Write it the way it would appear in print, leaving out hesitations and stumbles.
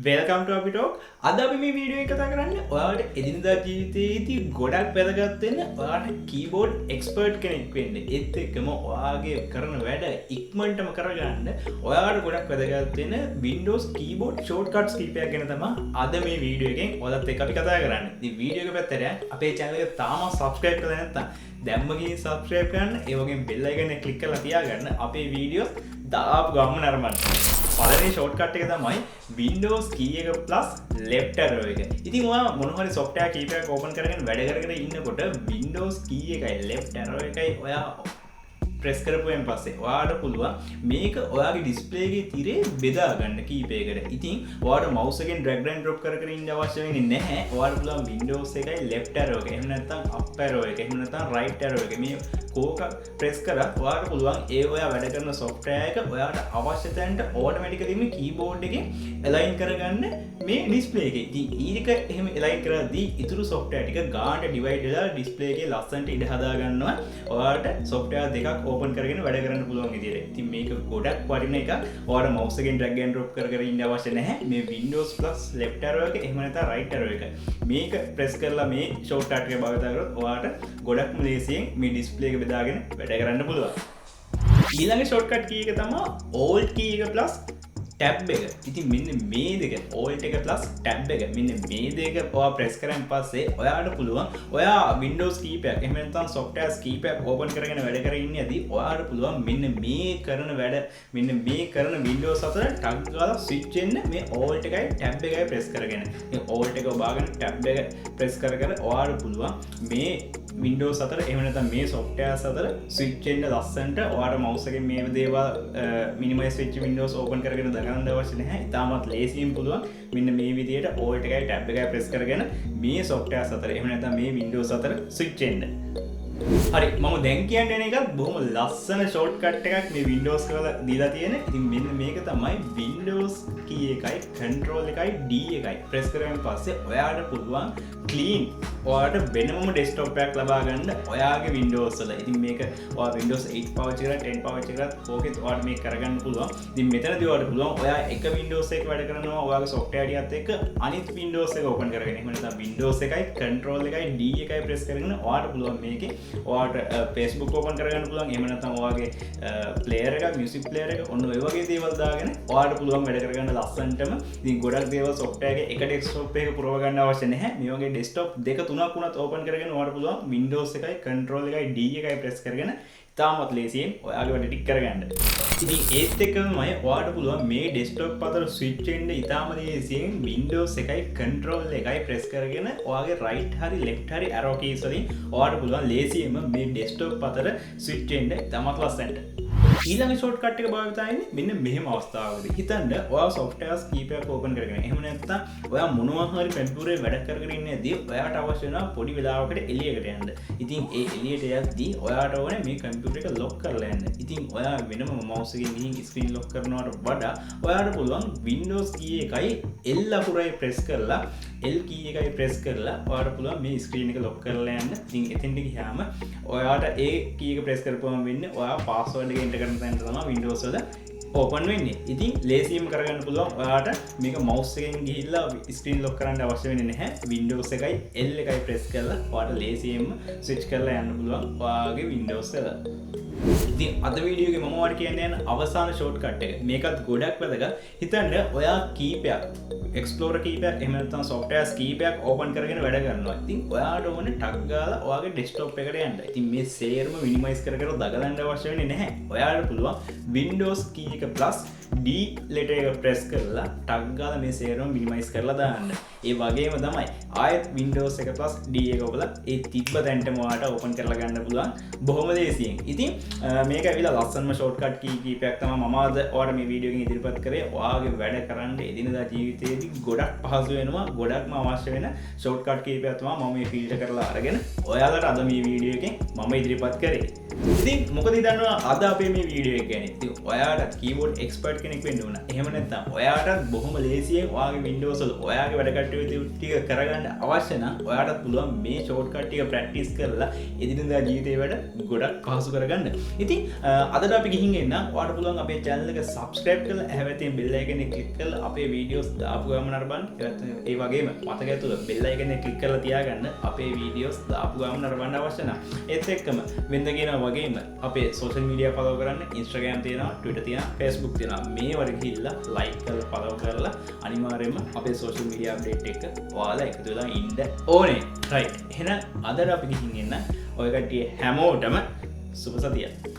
Welcome ටු අපි talk. අද අපි මේ වීඩියෝ එක කතා කරන්නේ ඔයාලට එදිනදා ජීවිතයේදී ගොඩක් වැදගත් වෙන ඔයාලට කීබෝඩ් එක්ස්පර්ට් කෙනෙක් වෙන්න. ඒත් එක්කම ඔයාගේ කරන වැඩ ඉක්මනටම කරගන්න ඔයාලට ගොඩක් වැදගත් වෙන Windows keyboard shortcuts කීපයක් ගැන තමයි අද මේ වීඩියෝ එකෙන් ඔයාලත් එක්ක අපි කතා කරන්නේ. ඉතින් වීඩියෝ එක පැත්තට යන්න අපේ channel එක තාම subscribe කරලා නැත්නම් දැම්ම ගිහින් subscribe කරන්න. ඒ වගේම bell icon එක click කරලා තියාගන්න අපේ වීඩියෝස් දාපු ගමන් අරමන්න. පළවෙනි ෂෝට්කට් එක තමයි Windows key එක plus left arrow එක. ඉතින් ඔයා මොන හරි software කීපයක් open කරගෙන වැඩ කරගෙන ඉන්නකොට Windows key එකයි left arrow එකයි ඔයා ප්‍රෙස් කරපුවෙන් පස්සේ ඔයාට පුළුවන් මේක ඔයාගේ ඩිස්ප්ලේ එකේ තිරේ බෙදා ගන්න කීපයකට. ඉතින් ඔයාට mouse එකෙන් drag and drop කර කර ඉන්න අවශ්‍ය වෙන්නේ නැහැ. ඔයාට පුළුවන් Windows එකයි left arrow එක, එහෙම නැත්නම් up arrow එක, එහෙම නැත්නම් right arrow එක මේ කෝක ප්‍රෙස් කරත් ඔයාට පුළුවන් ඒ ඔයා වැඩ කරන software එක ඔයාට අවශ්‍ය තැනට automatically මේ keyboard එකෙන් align කරගන්න මේ display එකේ. ඉතින් ඊක එහෙම align කරද්දී ඉතුරු software ටික ගානට divide වෙලා display එකේ ලස්සනට ඉඩ හදා ගන්නවා. ඔයාට software දෙකක් ඕපන් කරගෙන වැඩ කරන්න පුළුවන් විදිහට. ඉතින් මේක ගොඩක් වටින එකක්. ඔයාලා mouse එකෙන් drag and drop කර කර ඉන්න අවශ්‍ය නැහැ. මේ Windows plus left arrow එක එහෙම නැත්නම් right arrow එක. මේක press කරලා මේ shortcut එක භාවිත කරොත් ඔයාට ගොඩක්ම ලේසියෙන් මේ display එක බෙදාගෙන වැඩ කරන්න පුළුවන්. ඊළඟ shortcut key එක තමයි alt key එක plus tab එක. ඉතින් මෙන්න මේ දෙක alt එක plus tab එක මෙන්න මේ දෙක ඔයා press කරන් පස්සේ ඔයාට පුළුවන් ඔයා Windows කීපයක් එහෙම නැත්නම් softwares කීපයක් open කරගෙන වැඩ කරගෙන ඉන්නදී ඔයාට පුළුවන් මෙන්න මේ කරන වැඩ මෙන්න මේ කරන Windows අතර ටක් ගාලා switch වෙන්න මේ alt එකයි tab එකයි press කරගෙන. මේ alt එක ඔබාගෙන tab එක press කර කර ඔයාට පුළුවන් මේ Windows අතර එහෙම නැත්නම් මේ softwares අතර switch වෙන්න ලස්සනට ඔයාට mouse එකෙන් මේ දේවල් minimize වෙච්ච Windows open කරගෙන දාගන්න අවශ්‍ය නැහැ. ඉතාමත් ලේසියෙන් පුළුවන් මෙන්න මේ විදිහට alt එකයි tab එකයි press කරගෙන මේ softwares අතර එහෙම නැත්නම් මේ Windows අතර switch වෙන්න. හරි මම දැන් කියන්න යන එක බොහොම ලස්සන ෂෝට්කට් එකක් මේ Windows කරලා දීලා තියෙන. ඉතින් මෙන්න මේක තමයි Windows key එකයි control එකයි D එකයි press කරගෙන පස්සේ ඔයාට පුළුවන් clean ඔයාට වෙනම desktop එකක් ලබා ගන්න ඔයාගේ Windows වල. ඉතින් මේක ඔයා Windows 8 පාවිච්චි කරලා 10 පාවිච්චි කරලා ඕකෙත් ඔයාට මේක කරගන්න පුළුවන්. ඉතින් මෙතනදී ඔයාට පුළුවන් ඔයා එක Windows එකක වැඩ කරනවා ඔයාගේ software ටිකත් එක්ක අනිත් Windows එක open කරගෙන. එහෙම නැත්නම් Windows එකයි control එකයි D එකයි press කරගෙන ඔයාට පුළුවන් මේකේ ඔයාට Facebook open කරගන්න පුළුවන්. එහෙම නැත්නම් ඔයාගේ player එකක් music player එක ඔන්න ඔය වගේ දේවල් දාගෙන ඔයාට පුළුවන් වැඩ කරගන්න ලස්සනටම. ඉතින් ගොඩක් දේවල් software එකේ එක desktop එකක පුරව ගන්න අවශ්‍ය නැහැ. මේ වගේ desktop දෙක තුනක් වුණත් open කරගෙන ඔයාට පුළුවන් Windows එකයි control එකයි D එකයි press කරගෙන ඉතාමත් ලේසියෙන් ඔයාගේ වැඩ ටික කරගන්න. ඉතින් ඒත් එක්කමයි ඔයාට පුළුවන් මේ desktop අතර switch වෙන්න ඉතාම ලේසියෙන් Windows එකයි control එකයි press කරගෙන ඔයාගේ right හරි left හරි arrow keys වලින් ඔයාට පුළුවන් ලේසියෙන්ම මේ desktop අතර switch වෙන්න ඉතාමත් ලස්සනට. ඊළඟ ෂෝට්කට් එක භාවිතා වෙන්නේ මෙන්න මෙහෙම අවස්ථාවකදී. හිතන්න ඔයා softwares කීපයක් open කරගෙන එහෙම නැත්නම් ඔයා මොනවා හරි කම්පියුටරේ වැඩ කරගෙන ඉන්නේදී ඔයාට අවශ්‍ය වෙනවා පොඩි වෙලාවකට එළියකට යන්න. ඉතින් ඒ එළියට යද්දී ඔයාට ඕනේ මේ කම්පියුටර් එක lock කරලා යන්න. ඉතින් ඔයා වෙනම mouse එකෙන් ගිහින් screen lock කරනවට වඩා ඔයාට පුළුවන් Windows key එකයි L අකුරයි press කරලා L key එකයි press කරලා ඔයාට පුළුවන් මේ screen එක lock කරලා යන්න. ඉතින් එතෙන්ට ගියාම ඔයාට ඒ key එක press කරපුවම වෙන්නේ ඔයා password එක enter කරන තැනට තමයි Windows වල open වෙන්නේ. ඉතින් ලේසියෙන්ම කරගන්න පුළුවන්. ඔයාට මේක mouse එකෙන් ගිහිල්ලා screen lock කරන්න අවශ්‍ය වෙන්නේ නැහැ. Windows එකයි L එකයි press කරලා ඔයාට ලේසියෙන්ම switch කරලා යන්න පුළුවන් ඔයාගේ Windows වල. ඉතින් අද වීඩියෝ එකේ මම ඔයාලට කියන්න යන අවසාන ෂෝට්කට් එක. මේකත් ගොඩක් වැදගත්. හිතන්න ඔයා කීපයක් Explorer කීපයක් එහෙම නැත්නම් softwares කීපයක් open කරගෙන වැඩ කරනවා. ඉතින් ඔයාට ඕනේ ටක් ගාලා ඔයාගේ desktop එකට යන්න. ඉතින් මේ සේරම minimize කර කර දගලන්න අවශ්‍ය වෙන්නේ නැහැ. ඔයාට පුළුවන් Windows key එක plus D letter එක press කරලා ටක් ගාලා මේ සේරම minimize කරලා දාන්න. ඒ වගේම තමයි ආයෙත් Windows එක plus D එක ඔබලා ඒ තිබ්බ තැනටම ඔයාට open කරලා ගන්න පුළුවන් බොහොම ලේසියෙන්. ඉතින් මේක ඇවිල්ලා ලස්සනම ෂෝට්කට් කීපයක් තමයි මම අද ඔයාලට මේ වීඩියෝ එකෙන් ඉදිරිපත් කරේ. ඔයාගේ වැඩ කරන්න එදිනදා ජීවිතයේදී ගොඩක් පහසු වෙනවා. ගොඩක්ම අවශ්‍ය වෙන ෂෝට්කට් කීපයක් තමයි මම මේ ෆිල්ටර් කරලා අරගෙන ඔයාලට අද මේ වීඩියෝ එකෙන් මම ඉදිරිපත් කරේ. ඉතින් මොකද දන්නවා අද අපේ මේ වීඩියෝ එක ගැන. ඉතින් ඔයාලට කීබෝඩ් එක්ස්පර්ට් කෙනෙක් වෙන්න ඕන. එහෙම නැත්නම් ඔයාලට බොහොම ලේසියෙන් ඔයාගේ Windows වල ඔයාගේ වැඩ කටයුතු ටික කරගන්න අවශ්‍ය නම් ඔයාලට පුළුවන් මේ ෂෝට් කට් ටික ප්‍රැක්ටිස් කරලා එදිනෙදා ජීවිතේ වැඩ ගොඩක් පහසු කරගන්න. ඉතින් අදට අපි ගිහින් එන්න. ඔයාලට පුළුවන් අපේ channel එක subscribe කරලා හැවතින් bell icon එක click කරලා අපේ videos දාපු ගමන් අරබන්න. ඒ වගේම මතක ඇතුළ bell icon එක click කරලා තියාගන්න අපේ videos දාපු ගමන් අරබන්න අවශ්‍ය නම්. ඒත් එක්කම වෙනද කියනවා වගේම අපේ social media follow කරන්න. Instagram තියෙනවා, Twitter තියෙනවා, Facebook තියෙනවා. මේවට ගිහිල්ලා like කරලා follow කරලා අනිවාර්යයෙන්ම අපේ social media update එක ඔයාලා එකතු වෙලා ඉන්න ඕනේ. right. එහෙනම් අදට අපි ගිහින් එන්න. ඔය කට්ටිය හැමෝටම සුබ සතියක්.